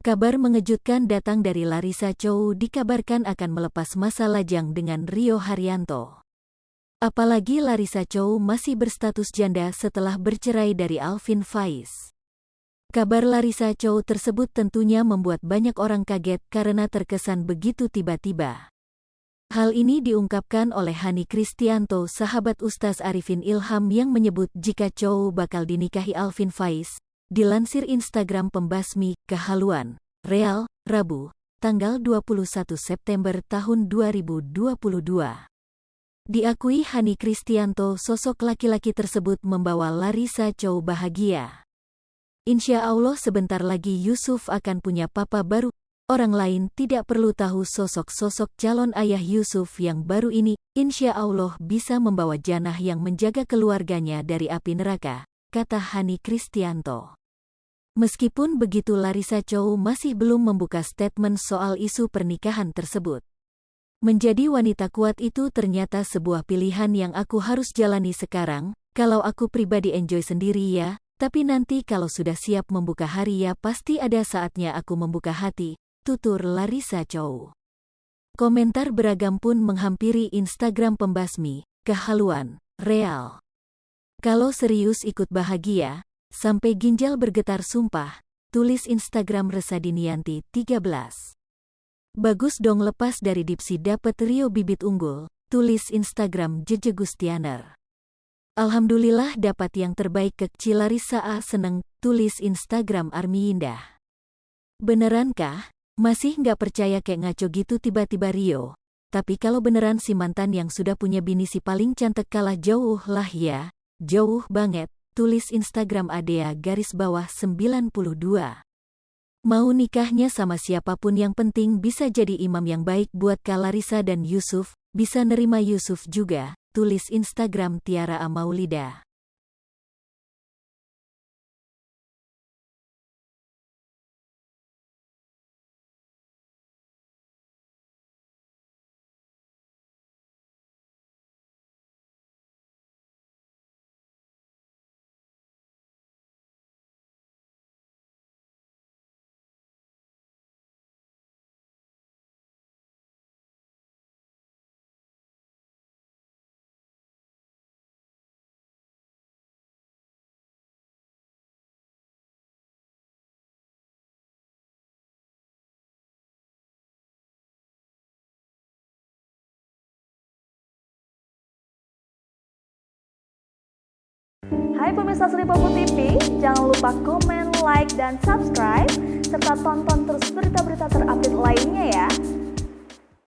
Kabar mengejutkan datang dari Larissa Chow, dikabarkan akan melepas masa lajang dengan Rio Haryanto. Apalagi Larissa Chow masih berstatus janda setelah bercerai dari Alvin Faiz. Kabar Larissa Chow tersebut tentunya membuat banyak orang kaget karena terkesan begitu tiba-tiba. Hal ini diungkapkan oleh Hani Kristianto, sahabat Ustaz Arifin Ilham, yang menyebut jika Chow bakal dinikahi Alvin Faiz. Dilansir Instagram pembasmi Kehaluan Real, Rabu, tanggal 21 September tahun 2022. Diakui Hani Kristianto, sosok laki-laki tersebut membawa Larissa Chow bahagia. Insya Allah sebentar lagi Yusuf akan punya papa baru. Orang lain tidak perlu tahu sosok-sosok calon ayah Yusuf yang baru ini. Insya Allah bisa membawa janah yang menjaga keluarganya dari api neraka, kata Hani Kristianto. Meskipun begitu, Larissa Chow masih belum membuka statement soal isu pernikahan tersebut. Menjadi wanita kuat itu ternyata sebuah pilihan yang aku harus jalani sekarang. Kalau aku pribadi enjoy sendiri ya, tapi nanti kalau sudah siap membuka hari ya pasti ada saatnya aku membuka hati, tutur Larissa Chow. Komentar beragam pun menghampiri Instagram pembasmi Kehaluan Real. Kalau serius ikut bahagia, sampai ginjal bergetar sumpah, tulis Instagram Resadinianti 13. Bagus dong lepas dari Dipsi dapet Rio bibit unggul, tulis Instagram Jeje Gustianer. Alhamdulillah dapat yang terbaik kecil Larissa A seneng, tulis Instagram Armi Indah. Benerankah? Masih nggak percaya kayak ngaco gitu tiba-tiba Rio. Tapi kalau beneran si mantan yang sudah punya bini si paling cantik kalah jauh lah ya, jauh banget. Tulis Instagram Adea_92. Mau nikahnya sama siapapun yang penting bisa jadi imam yang baik buat Kak Larissa dan Yusuf, bisa nerima Yusuf juga, tulis Instagram Tiara Amaulida. Hai pemirsa Sri Popo TV, jangan lupa komen, like, dan subscribe, serta tonton terus berita-berita terupdate